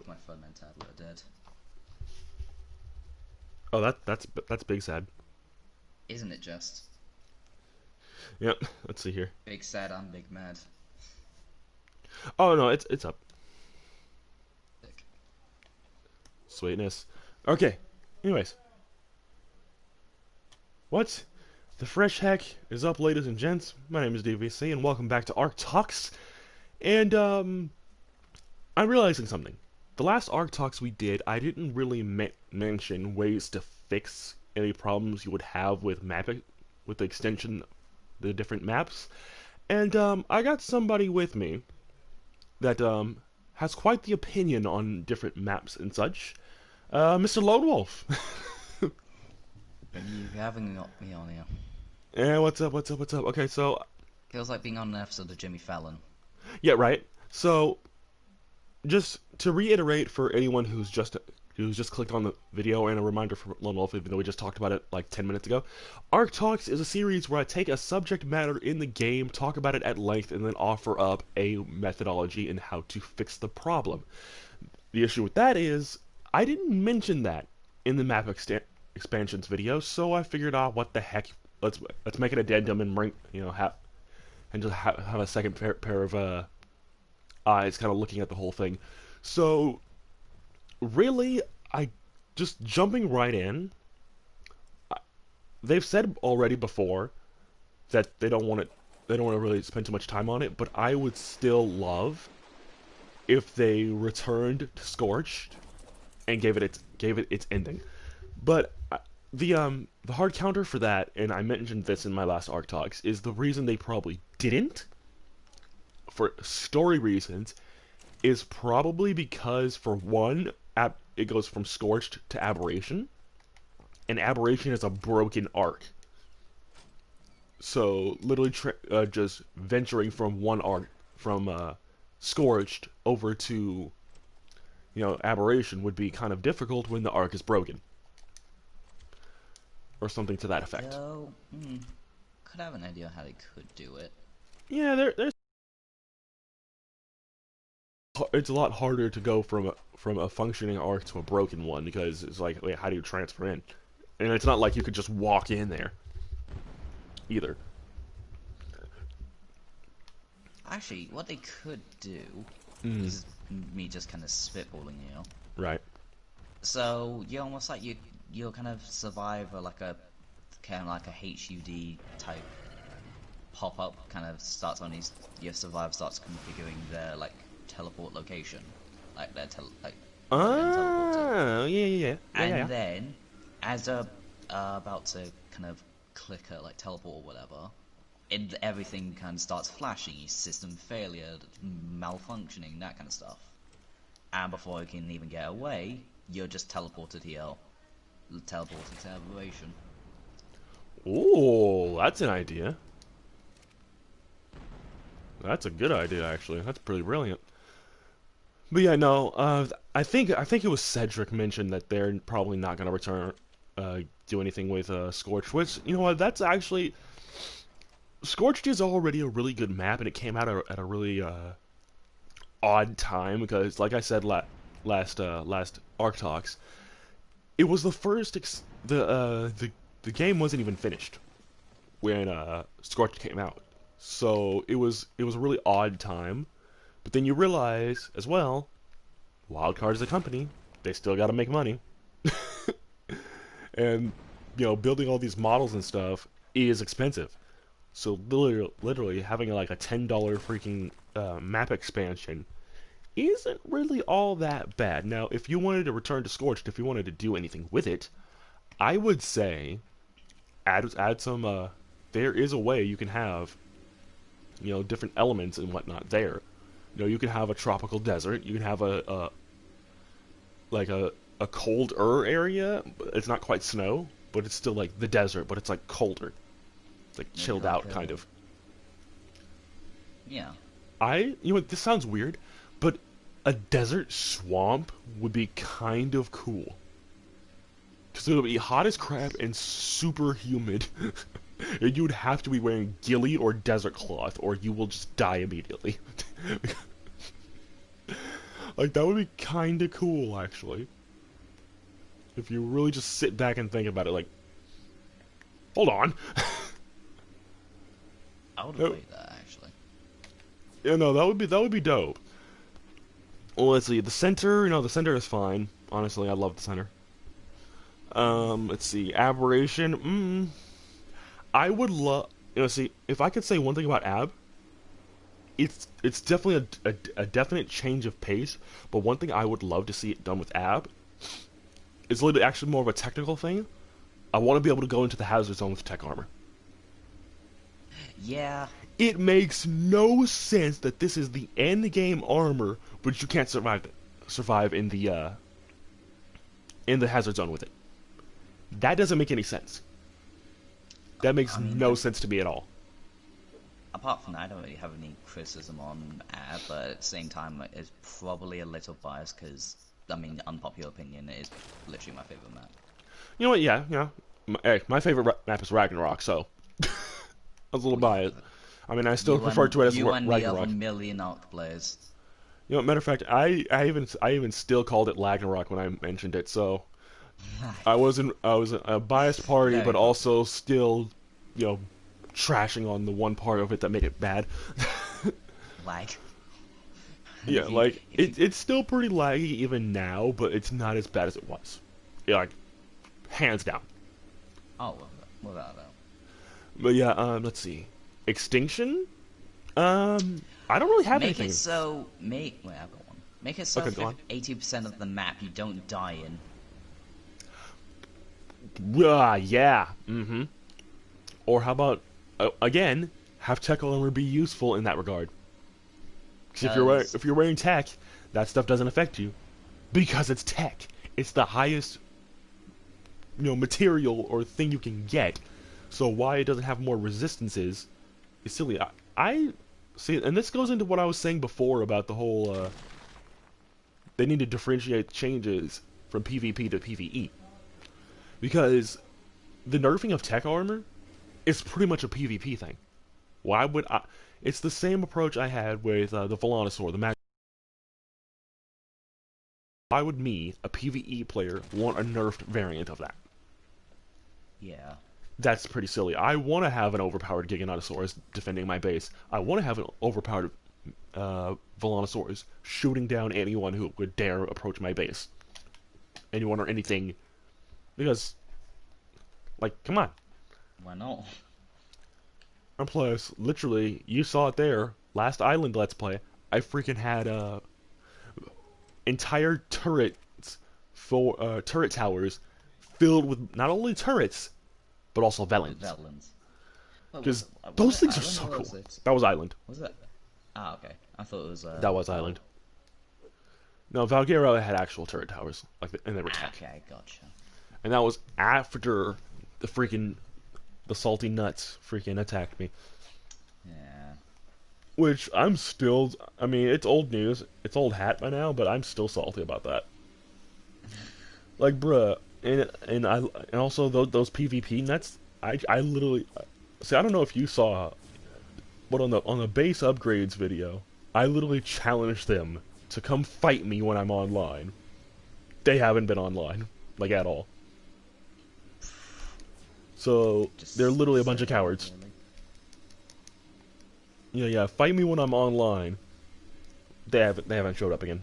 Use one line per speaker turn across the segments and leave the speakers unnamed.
my phone and tablet are dead.
Oh, that's big sad.
Isn't it just?
Yep. Let's see here.
Big sad and big mad.
Oh no, it's up.
Sick.
Sweetness. Okay. Anyways, what? The fresh heck is up, ladies and gents. My name is DVC, and welcome back to Arc Talks. And I'm realizing something. The last Arc Talks we did, I didn't really mention ways to fix any problems you would have with mapping, with the extension, the different maps. And I got somebody with me that has quite the opinion on different maps and such. Mr. Lone Wolf.
You having got me on here.
Yeah, what's up? What's up? What's up? Okay, so
Feels like being on an episode of Jimmy Fallon.
yeah, right. So just to reiterate for anyone who's just clicked on the video, and a reminder for Lone Wolf, even though we just talked about it like 10 minutes ago, Arc Talks is a series where I take a subject matter in the game, talk about it at length, and then offer up a methodology in how to fix the problem. The issue with that is I didn't mention that in the map expansions video, so I figured, what the heck, let's make an addendum and bring, and just have a second pair of eyes kind of looking at the whole thing. So really, I just jumping right in. They've said already before that they don't want it. They don't want to really spend too much time on it. But I would still love if they returned to Scorched and gave it its ending. But the hard counter for that, and I mentioned this in my last Arc Talks, is the reason they probably didn't, for story reasons, is probably because, for one, it goes from Scorched to Aberration, and Aberration is a broken arc. So literally, just venturing from one arc, from Scorched over to, Aberration, would be kind of difficult when the arc is broken, or something to that effect.
Though, could have an idea how they could do it.
Yeah, there's it's a lot harder to go from a functioning arc to a broken one, because it's like, wait, how do you transfer in? And it's not like you could just walk in there either.
Actually, what they could do,
Mm,
this is me just kind of spitballing here.
right.
So you're almost like you're kind of survivor, like a kind of like a HUD type pop up, kind of starts on these. Your survivor starts configuring their like teleport location, like their like where they're getting teleported,
Oh, yeah.
and then as they're about to kind of click a like teleport or whatever, everything kind of starts flashing, system failure, malfunctioning, that kind of stuff. And before you can even get away, you're just teleported here, teleported to aberration.
Ooh, that's an idea. That's a good idea, actually. That's pretty brilliant. But yeah, no. I think it was Cedric mentioned that they're probably not gonna do anything with Scorch. Which, you know what? That's actually, Scorched is already a really good map, and it came out at a really odd time, because, like I said last Arc Talks, it was the first the game wasn't even finished when Scorched came out, so it was a really odd time. But then you realize as well, Wildcard is a company; they still got to make money, and building all these models and stuff is expensive. So literally having like a $10 freaking map expansion isn't really all that bad. Now, if you wanted to return to Scorched, if you wanted to do anything with it, I would say add some. There is a way you can have different elements and whatnot there. You can have a tropical desert. You can have like a colder area. It's not quite snow, but it's still like the desert, but it's like colder. It's like
Maybe
chilled
like
out kind of.
yeah.
This sounds weird, but a desert swamp would be kind of cool. Because it would be hot as crap and super humid. And you would have to be wearing ghillie or desert cloth, or you will just die immediately. Like, that would be kind of cool, actually. If you really just sit back and think about it, like, hold on.
I would have played that, actually.
Yeah, no, that would be dope. Well, let's see. The center, the center is fine. Honestly, I love the center. Let's see. Aberration. I would love. See, if I could say one thing about Ab, it's definitely a definite change of pace. But one thing I would love to see it done with Ab is literally actually more of a technical thing. I want to be able to go into the hazard zone with tech armor.
Yeah.
It makes no sense that this is the end game armor, but you can't survive in the hazard zone with it. That doesn't make any sense. That makes no sense to me at all.
Apart from that, I don't really have any criticism on Ab, but at the same time, it's probably a little biased because, unpopular opinion, it is literally my favorite map.
You know what? Yeah. My favorite map is Ragnarok, so I was a little biased. I still refer to it as Ragnarok.
You and the other million Arc players.
Matter of fact, I even still called it Ragnarok when I mentioned it, so I was a biased party, but also still, trashing on the one part of it that made it bad.
Lag.
Yeah, like it's still pretty laggy even now, but it's not as bad as it was. Yeah, like hands down.
Oh, without that.
But yeah, let's see. Extinction? I don't really have anything.
Wait, I've got one. Make it so
okay,
80% of the map you don't die in.
Yeah. Or how about again, have tech armor be useful in that regard? Because if you're wearing tech, that stuff doesn't affect you because it's tech. It's the highest material or thing you can get. So why it doesn't have more resistances is silly. I see, and this goes into what I was saying before about the whole they need to differentiate changes from PvP to PvE. Because the nerfing of tech armor is pretty much a PvP thing. Why would I? It's the same approach I had with the Volanosaur, the Mag. Why would me, a PvE player, want a nerfed variant of that?
Yeah.
That's pretty silly. I want to have an overpowered Giganotosaurus defending my base. I want to have an overpowered Volanosaurus shooting down anyone who would dare approach my base. Anyone or anything. Because, come on.
Why not?
And plus, literally, you saw it there. Last Island Let's Play, I freaking had entire turrets for turret towers filled with not only turrets but also Velens. Because those things are so cool. That was Island.
Was it? Ah, okay. I thought it was.
That was Island. No, Valguero had actual turret towers, and they were tech.
Okay, gotcha.
And that was after the salty nuts freaking attacked me.
Yeah.
Which I'm still. It's old news. It's old hat by now, but I'm still salty about that. Bruh, and also those PvP nuts. I literally see. I don't know if you saw, but on the base upgrades video, I literally challenged them to come fight me when I'm online. They haven't been online, at all. So they're literally a bunch of cowards. Really? Yeah. Fight me when I'm online. They haven't showed up again.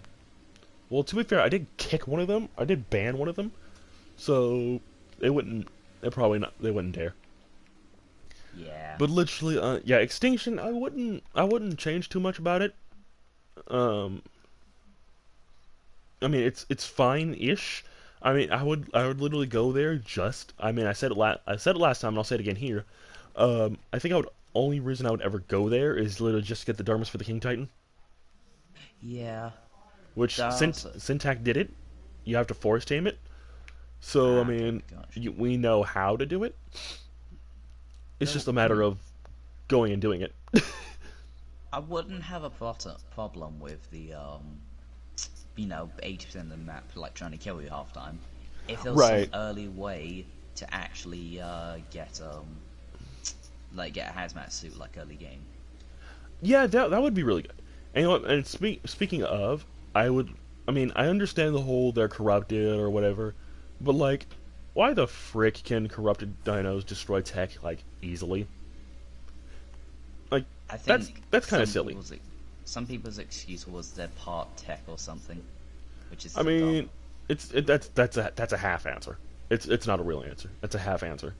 Well, to be fair, I did kick one of them. I did ban one of them. So they wouldn't. They wouldn't dare.
Yeah.
But literally, Extinction. I wouldn't change too much about it. It's fine-ish. I would literally go there I said it last time, and I'll say it again here. I think only reason I would ever go there is literally just to get the Dermis for the King Titan.
Yeah.
Which Syntac did it. You have to force tame it. So we know how to do it. It's just a matter of going and doing it.
I wouldn't have a problem with the 80% of the map trying to kill you half time. If there was some early way to actually get a hazmat suit early game.
Yeah, that would be really good. And speaking of, I would I mean, I understand the whole they're corrupted or whatever, but like, why the frick can corrupted dinos destroy tech like easily? Like,
I
that's
think
that's kind of silly.
some people's excuse was they're part tech or something, which is
I
so dumb.
mean, that's a half answer. It's not a real answer. That's a half answer.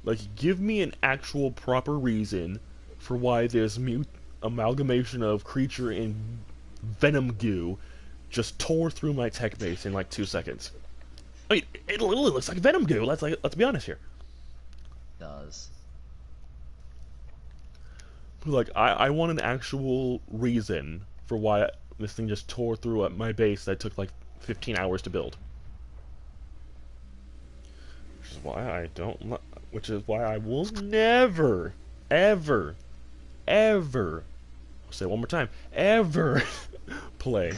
Like, give me an actual proper reason for why this mute amalgamation of creature and venom goo just tore through my tech base in like 2 seconds. I mean, it literally looks like venom goo. Let's be honest here.
Does.
Like, I want an actual reason for why this thing just tore through my base that took like 15 hours to build. Which is why I don't. Which is why I will never, ever, ever. I'll say it one more time. Ever play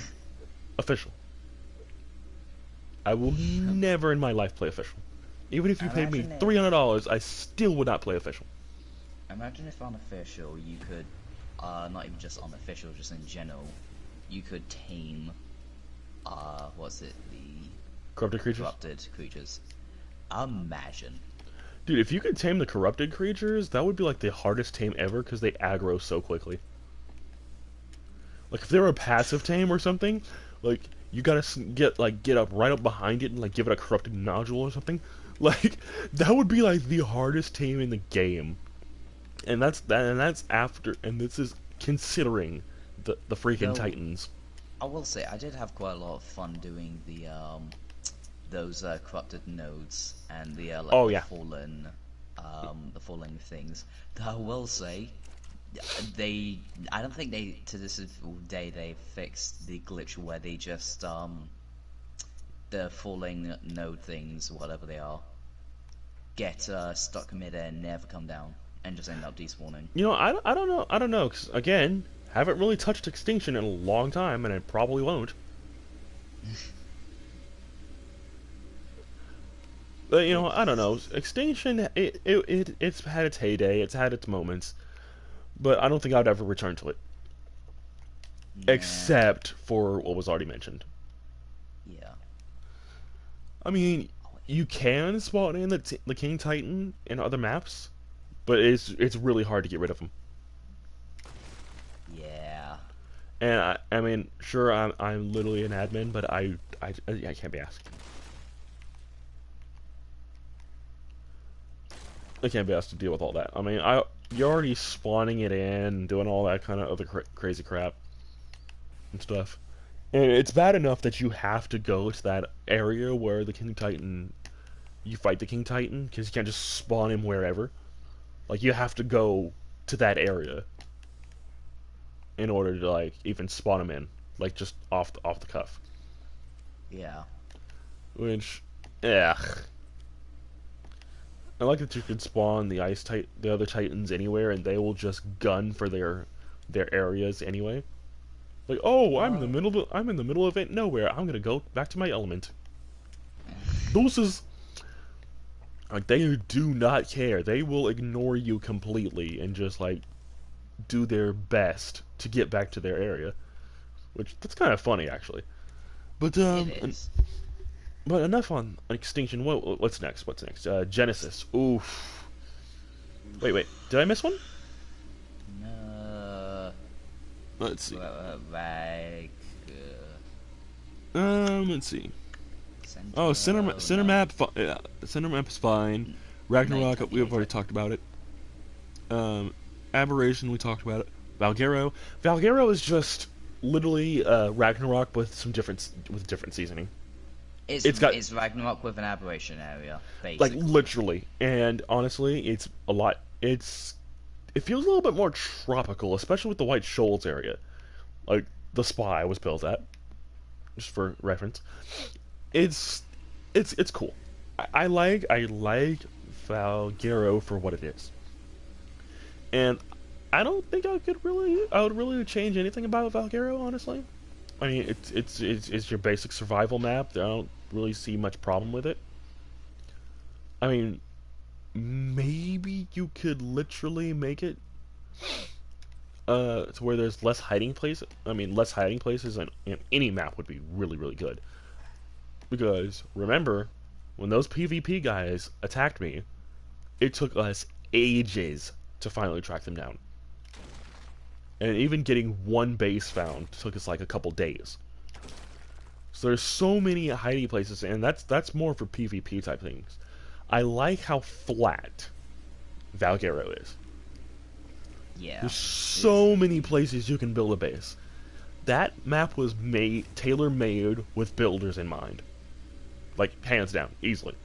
official. I will never in my life play official. Even if you paid me $300, I still would not play official.
Imagine if unofficial you could, not even just unofficial, just in general, you could tame, what's it, the
Corrupted creatures?
corrupted creatures. Imagine.
Dude, if you could tame the corrupted creatures, that would be like the hardest tame ever because they aggro so quickly. Like if they were a passive tame or something, like you gotta get up right up behind it and like give it a corrupted nodule or something. Like that would be like the hardest tame in the game. And that's after, and this is considering the freaking Titans.
I will say I did have quite a lot of fun doing the those corrupted nodes and the like
oh, yeah.
the falling things. I will say I don't think they to this day they fixed the glitch where they just the falling node things, whatever they are, get stuck mid-air and never come down and just end up despawning.
You know, I don't know, because again, haven't really touched extinction in a long time, and I probably won't. But you know, I don't know. Extinction, it's had its heyday, it's had its moments, but I don't think I'd ever return to it,
Yeah.
except for what was already mentioned.
Yeah.
I mean, you can spawn in the King Titan in other maps, but it's really hard to get rid of them.
Yeah.
And I mean, sure, I'm literally an admin, but I can't be asked. I can't be asked to deal with all that. I mean, you're already spawning it in, doing all that kind of other crazy crap and stuff. And it's bad enough that you have to go to that area where the King Titan, you fight the King Titan, because you can't just spawn him wherever. Like, you have to go to that area in order to, like, even spawn him in. Like, just off the cuff.
Yeah.
Which, yeah. I like that you can spawn the the other Titans anywhere, and they will just gun for their areas anyway. Like, oh, I'm in the middle of it nowhere. I'm gonna go back to my element. Those is like they do not care. They will ignore you completely and just like do their best to get back to their area, which that's kind of funny actually. But
It is.
But enough on extinction. What's next? What's next? Genesis. Oof. Wait. Did I miss one? Let's see. Let's see. Oh, center map. Center map is fine. Ragnarok. We've already talked about it. Aberration. We talked about it. Valguero. Valguero is just literally Ragnarok with different seasoning.
It's Ragnarok with an aberration area, basically.
Like literally, and honestly, it's a lot. It feels a little bit more tropical, especially with the White Shoals area, like the Spy was built at. Just for reference, it's cool. I like Valguero for what it is, and I don't think I would really change anything about Valguero, honestly. I mean, it's your basic survival map. I don't really see much problem with it. I mean, maybe you could literally make it. to where there's less hiding places. I mean, less hiding places, and any map would be really, really good. Because remember, when those PvP guys attacked me, it took us ages to finally track them down. And even getting one base found took us like a couple days. So there's so many hiding places, and that's more for PvP type things. I like how flat Valguero is.
Yeah.
There's so many places you can build a base. That map was tailor-made with builders in mind. Like, hands down, easily.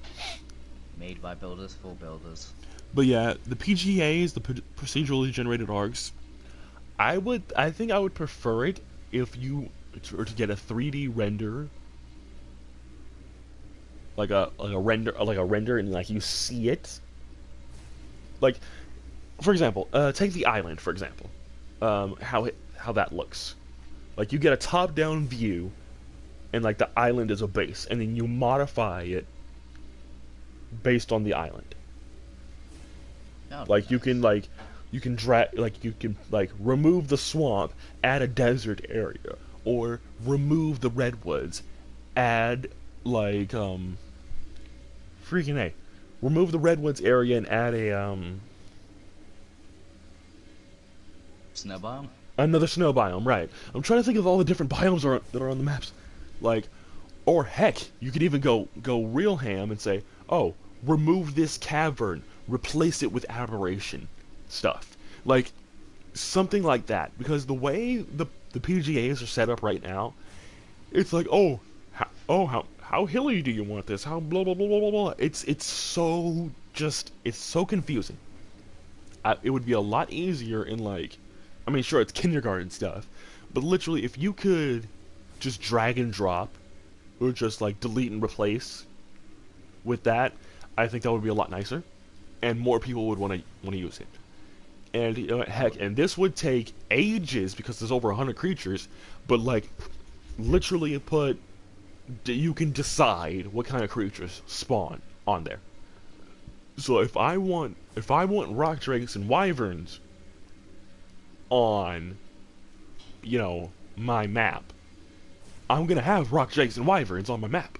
Made by builders for builders.
But yeah, the PGAs, the procedurally generated arcs, I think I would prefer it if you were to get a 3D render, like a render, and like you see it. Like, for example, take the island for example. How that looks. Like you get a top-down view, and like the island is a base, and then you modify it based on the island. Like you can remove the swamp, add a desert area, or remove the redwoods, add like freaking A. Remove the redwoods area and add a
snow biome.
Another snow biome, right? I'm trying to think of all the different biomes that are on the maps, like, or heck, you could even go real ham and say, oh, remove this cavern, replace it with aberration stuff, like something like that. Because the way the PGAs are set up right now, it's like, how hilly do you want this? How blah blah blah blah blah blah. It's so confusing. It would be a lot easier in like, I mean, sure, it's kindergarten stuff, but literally, if you could just drag and drop, or just like delete and replace with that, I think that would be a lot nicer, and more people would want to use it. And heck, and this would take ages because there's over 100 creatures, but like, literally, you can decide what kind of creatures spawn on there. So if I want rock drakes and wyverns on, my map, I'm gonna have rock drakes and wyverns on my map.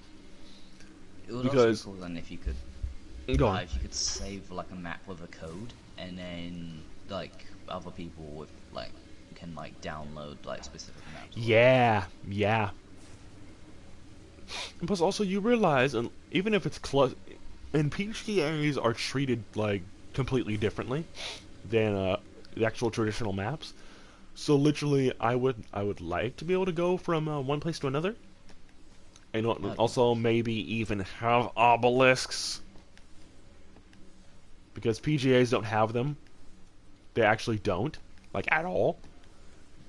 It would also be cool then if you could,
go on.
if you could save like a map with a code, and then like other people with like can like download like specific maps.
Yeah. And plus, also you realize, and even if it's and PGAs are treated like completely differently than the actual traditional maps. So literally, I would like to be able to go from one place to another, and also maybe even have obelisks, because PGAs don't have them. They actually don't, like, at all.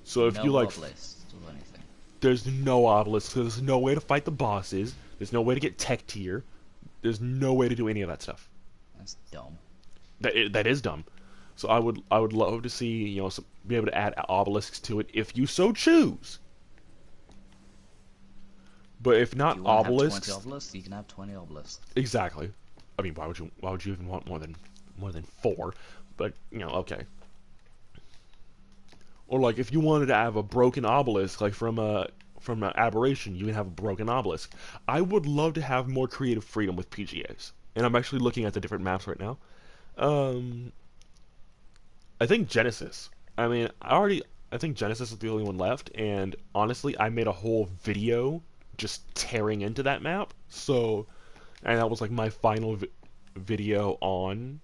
So if you like,
obelisks or anything.
There's no obelisks. So there's no way to fight the bosses. There's no way to get tech tier. There's no way to do any of that stuff.
That's dumb.
That is dumb. So I would love to see, be able to add obelisks to it if you so choose. But if not obelisks,
have 20 obelisks, you can have 20 obelisks.
Exactly. I mean, why would you even want more than 4? But okay. Or like if you wanted to have a broken obelisk, like from an aberration, you can have a broken obelisk. I would love to have more creative freedom with PGAs, and I'm actually looking at the different maps right now. I think Genesis. I mean, I think Genesis is the only one left, and honestly, I made a whole video just tearing into that map. So, and that was like my final video on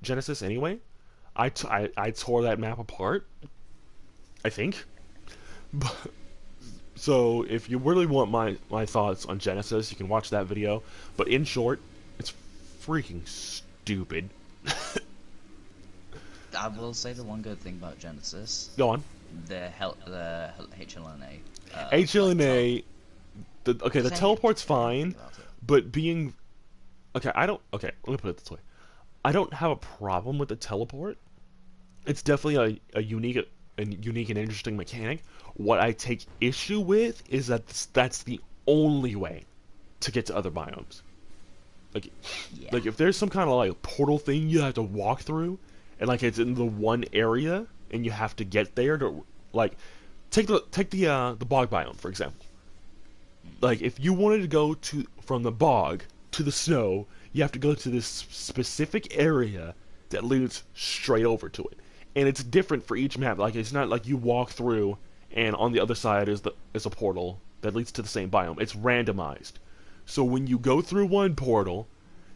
Genesis anyway. I tore that map apart, I think. So if you really want my thoughts on Genesis, you can watch that video. But in short, it's freaking stupid.
I will say the one good thing about Genesis.
Go on.
The HLNA.
HLNA. The teleport's fine, but being okay, let me put it this way. I don't have a problem with the teleport. It's definitely a unique and interesting mechanic. What I take issue with is that that's the only way to get to other biomes. Like,
Yeah.
like if there's some kind of like portal thing you have to walk through, and like it's in the one area, and you have to get there to like take the bog biome for example. Like if you wanted to go to from the bog to the snow, you have to go to this specific area that leads straight over to it, and it's different for each map. Like it's not like you walk through and on the other side is a portal that leads to the same biome. It's randomized. So when you go through one portal,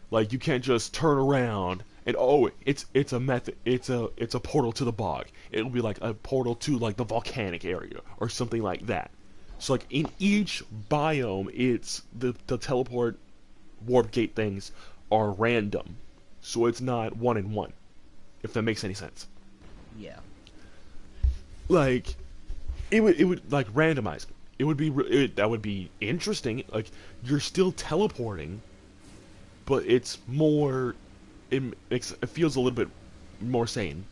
like you can't just turn around and oh it's a method it's a portal to the bog. It'll be like a portal to like the volcanic area or something like that. So like in each biome, it's the teleport warp gate things are random, so it's not one in one. If that makes any sense.
Yeah.
Like it would like randomize. It would be that would be interesting. Like you're still teleporting, but it's more. It feels a little bit more sane.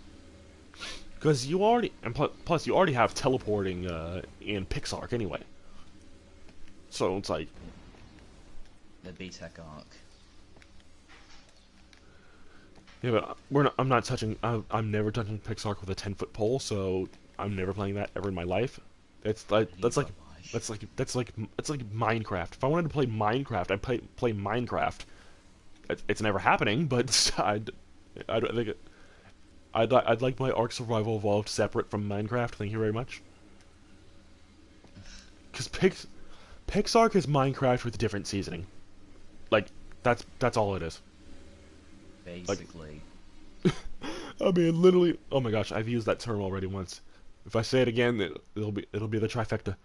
Because you already, and plus you already have teleporting in Pixark anyway. So it's like
The B-Tech arc.
yeah, but I'm not touching. I'm never touching Pixark with a 10-foot pole, so I'm never playing that ever in my life. It's like that's like Minecraft. If I wanted to play Minecraft, I'd play Minecraft. It's never happening, but I think I'd like my Ark Survival Evolved separate from Minecraft. Thank you very much. Because Pixark is Minecraft with different seasoning. Like that's all it is.
Basically.
Like, I mean, literally. Oh my gosh, I've used that term already once. If I say it again, it'll be the trifecta.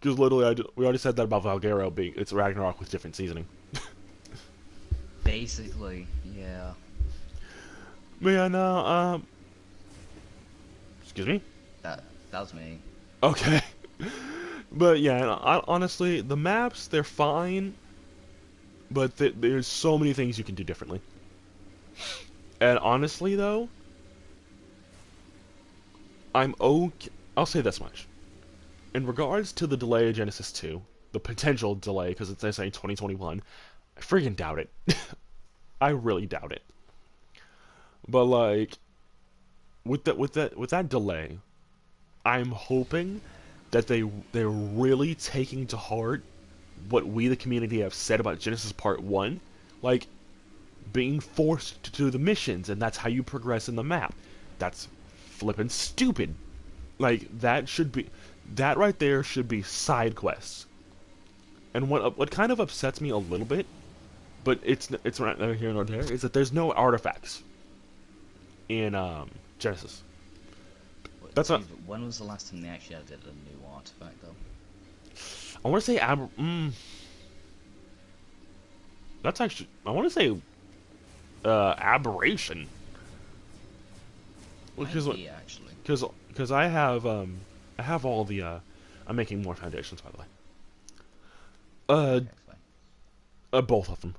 Because literally, we already said that about Valguero being it's Ragnarok with different seasoning.
Basically, yeah.
But yeah, no. Excuse me.
That was me.
Okay. But yeah, honestly, the maps they're fine, but there's so many things you can do differently. And honestly, though, I'm okay. I'll say this much. In regards to the delay of Genesis 2, the potential delay, because they're saying 2021, I friggin' doubt it. I really doubt it. But like, with that delay, I'm hoping that they're really taking to heart what we the community have said about Genesis Part 1, like being forced to do the missions, and that's how you progress in the map. That's flippin' stupid. Like that right there should be side quests. And what kind of upsets me a little bit, but it's not neither here nor there, is that there's no artifacts in Genesis. That's not.
When was the last time they actually added a new artifact, though?
I want to say that's actually I want to say aberration. Because
Actually.
because I have all the I'm making more foundations, by the way. Both of them.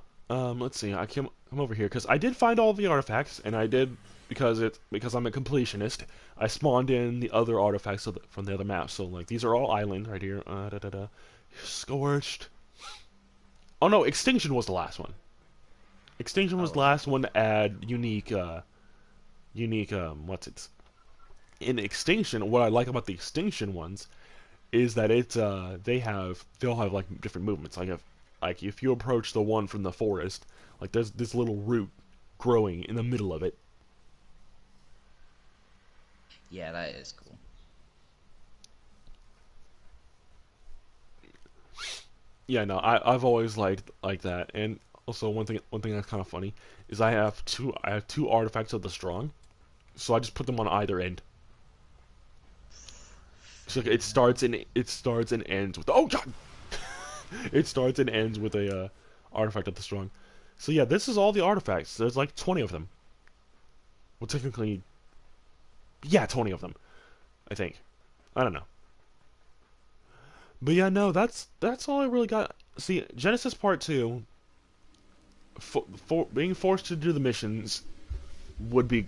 Let's see. I come over here because I did find all the artifacts, and I did because I'm a completionist. I spawned in the other artifacts from the other maps. So like these are all island right here. Scorched. Oh no, Extinction was the last one. Extinction was the last one to add unique what's it? In Extinction, what I like about the Extinction ones is that they'll have like different movements. Like if you approach the one from the forest, like there's this little root growing in the middle of it.
Yeah, that is cool.
Yeah, no, I've always liked that. And also one thing that's kind of funny is I have two artifacts of the strong, so I just put them on either end. So it starts and ends with oh god. It starts and ends with a artifact of the strong. So yeah, this is all the artifacts. There's like 20 of them. Well, technically, yeah, 20 of them. I think. I don't know. But yeah, no, that's all I really got. See, Genesis Part 2, for being forced to do the missions should be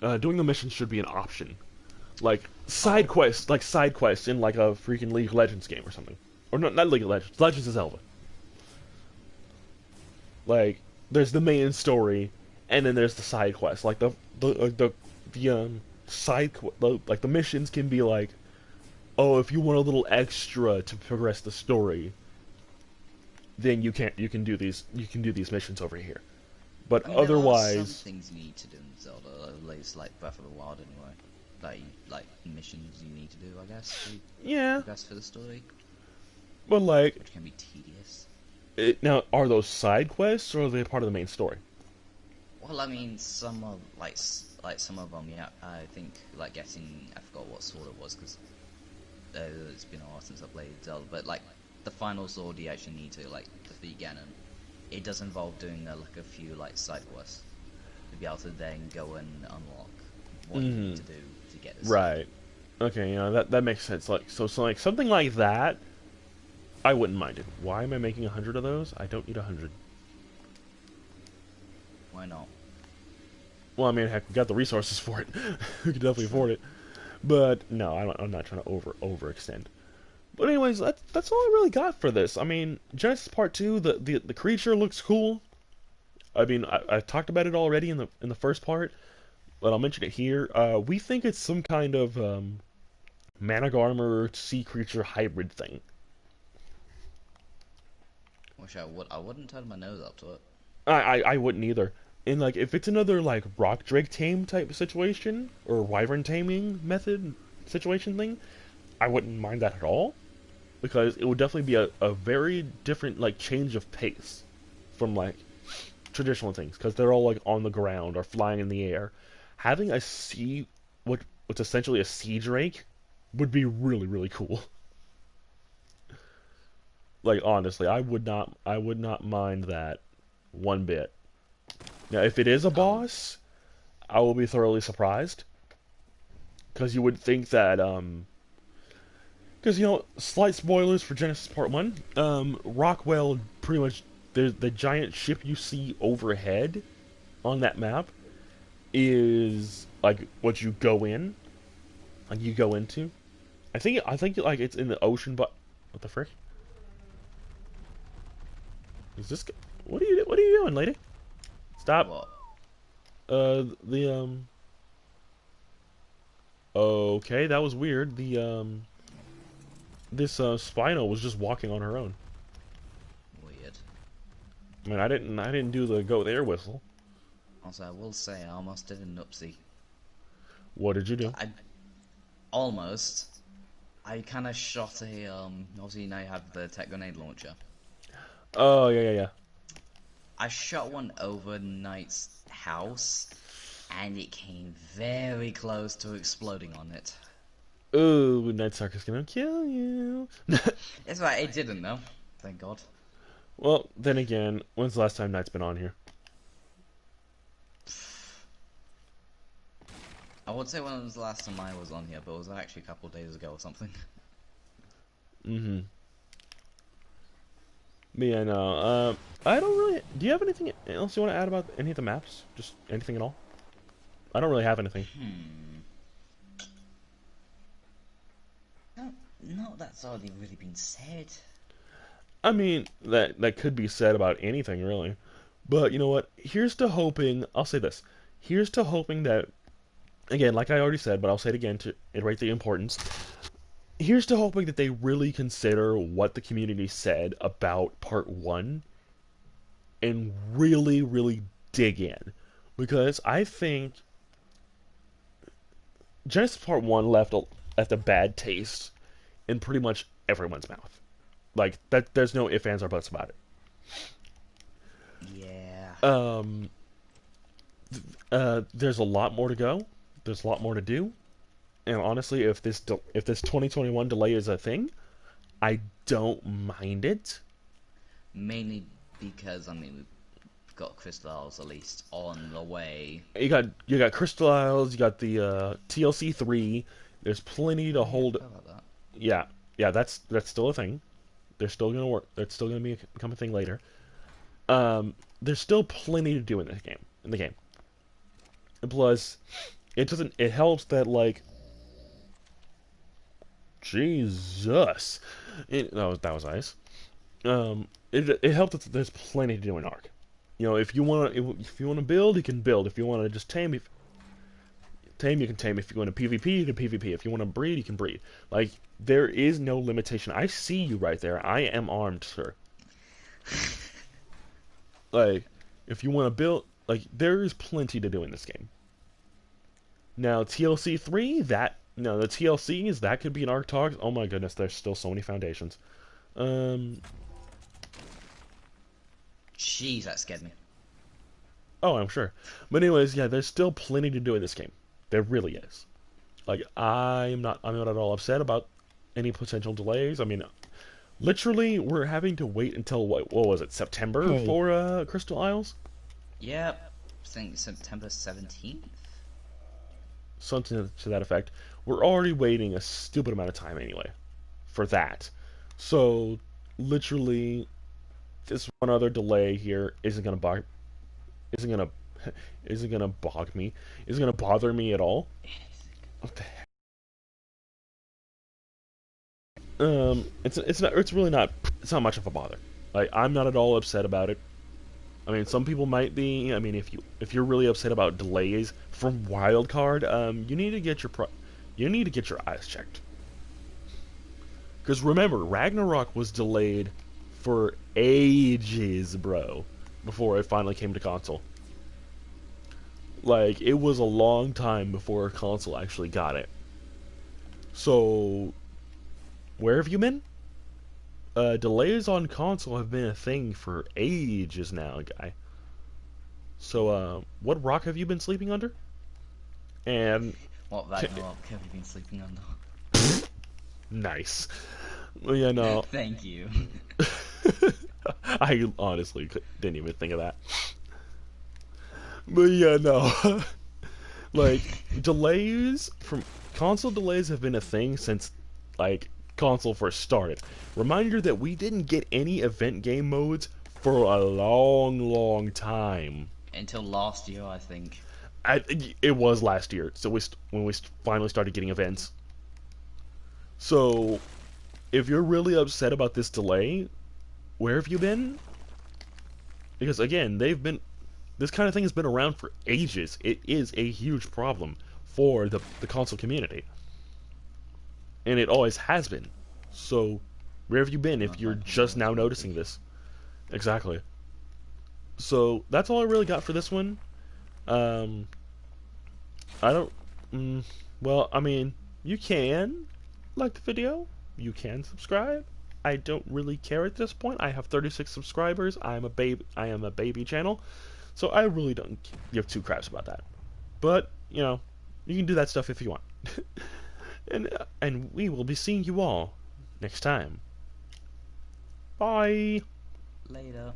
doing the missions should be an option. Like side quests in like a freaking League of Legends game or something. or not League of Legends, Legends of Zelda. Like, there's the main story, and then there's the side quests. Like the like the missions can be like, oh, if you want a little extra to progress the story, then you can do these missions over here. But
I mean, there are some
otherwise,
things you need to do in Zelda, at least like Breath of the Wild anyway. Like missions you need to do, I guess, to
yeah.
progress for the story,
But like,
which can be tedious.
now are those side quests or are they part of the main story?
Well, I mean, some of like some of them, yeah. I think like getting, I forgot what sword it was because it's been a while since I played Zelda, but like the final sword you actually need to like defeat Ganon. It does involve doing like a few like side quests to be able to then go and unlock what you need to do to get this.
Right. Okay, that makes sense. Like so like something like that, I wouldn't mind it. Why am I making 100 of those? I don't need 100.
Why not?
Well, I mean, heck, we got the resources for it. We can definitely afford it. But no, I'm not trying to overextend. But anyways, that's all I really got for this. I mean, Genesis Part 2, the creature looks cool. I mean, I talked about it already in the first part, but I'll mention it here. We think it's some kind of manic armor sea creature hybrid thing.
I wouldn't turn my nose up to it.
I wouldn't either. And like, if it's another like rock drake tame type situation or wyvern taming method situation thing, I wouldn't mind that at all, because it would definitely be a very different like change of pace from like traditional things, because they're all like on the ground or flying in the air. Having a sea, what's essentially a sea drake, would be really cool. Like honestly, I would not mind that one bit. Now, if it is a
Oh,
boss, I will be thoroughly surprised, because you would think that because slight spoilers for Genesis Part 1, Rockwell pretty much, the giant ship you see overhead on that map is like what you go in, like you go into. I think like it's in the ocean, but what the frick? Is this? What are you doing, lady? Stop.
what?
The Okay, that was weird. This Spino was just walking on her own.
Weird.
I mean, I didn't do the go there whistle.
Also, I will say I almost did a nupsy.
What did you do?
I almost. I kind of shot a obviously now you have the tech grenade launcher.
Oh, yeah.
I shot one over Knight's house, and it came very close to exploding on it.
Ooh, Night Stalker's gonna kill you.
It's right, it didn't though. Thank God.
Well, then again, when's the last time Knight's been on here?
I would say when was the last time I was on here, but it was actually a couple of days ago or something.
Mm-hmm. But yeah, no. I don't really. Do you have anything else you want to add about any of the maps? Just anything at all? I don't really have anything.
No, not that's already really been said.
I mean, that could be said about anything, really. But you know what? Here's to hoping. I'll say this. Here's to hoping that, again, like I already said, but I'll say it again to iterate the importance. Here's to hoping that they really consider what the community said about Part 1 and really dig in. Because I think Genesis Part 1 left a bad taste in pretty much everyone's mouth. Like, that, there's no ifs, ands, or buts about it.
Yeah.
There's a lot more to go. There's a lot more to do. And honestly, if this 2021 delay is a thing, I don't mind it.
Mainly because I mean we've got Crystal Isles at least on the way.
You got Crystal Isles, you got the TLC 3. There's plenty to hold.
How about that?
Yeah, that's still a thing. They're still gonna work. That's still gonna become a thing later. There's still plenty to do in this game. And plus, it helps that like Jesus. That was nice. It helped that there's plenty to do in Ark. You know, if you wanna build, you can build. If you wanna just tame, you can tame. If you want to PvP, you can PvP. If you want to breed, you can breed. Like, there is no limitation. I see you right there. I am armed, sir. Like, if you want to build, like, there is plenty to do in this game. Now, TLC 3, no, the TLCs, that could be an Arctox. Oh my goodness, there's still so many foundations. Um,
Jeez, that scared me.
oh, I'm sure. But anyways, yeah, there's still plenty to do in this game. There really is. Like, I'm not at all upset about any potential delays. I mean, literally, we're having to wait until what was it, September
Hey.
for Crystal Isles?
Yep, I think September 17th.
Something to that effect. We're already waiting a stupid amount of time anyway for that. So, literally, this one other delay here isn't gonna isn't gonna bog me, isn't gonna bother me at all. What the heck? It's really not, it's not much of a bother. Like, I'm not at all upset about it. I mean, some people might be. I mean, if you're really upset about delays from Wildcard, you need to get your eyes checked. Because remember, Ragnarok was delayed for ages, bro, before it finally came to console. Like, it was a long time before console actually got it. So, where have you been? Delays on console have been a thing for ages now, guy. So, what rock have you been sleeping under? And
What Ragnarok have you been sleeping under?
nice. Well, yeah, no.
Thank you.
I honestly didn't even think of that. But yeah, no. Like, delays from console delays have been a thing since, like, console first started. Reminder that we didn't get any event game modes for a long, long time.
Until last year, I think.
It was last year, so when we finally started getting events. So, if you're really upset about this delay, where have you been? Because again, this kind of thing has been around for ages. It is a huge problem for the console community. And it always has been. So, where have you been if you're just now noticing this? Exactly. So, that's all I really got for this one. I don't... well, I mean, you can like the video. You can subscribe. I don't really care at this point. I have 36 subscribers. I am a baby channel. So I really don't give two craps about that. But, you know, you can do that stuff if you want. and we will be seeing you all next time. Bye.
Later.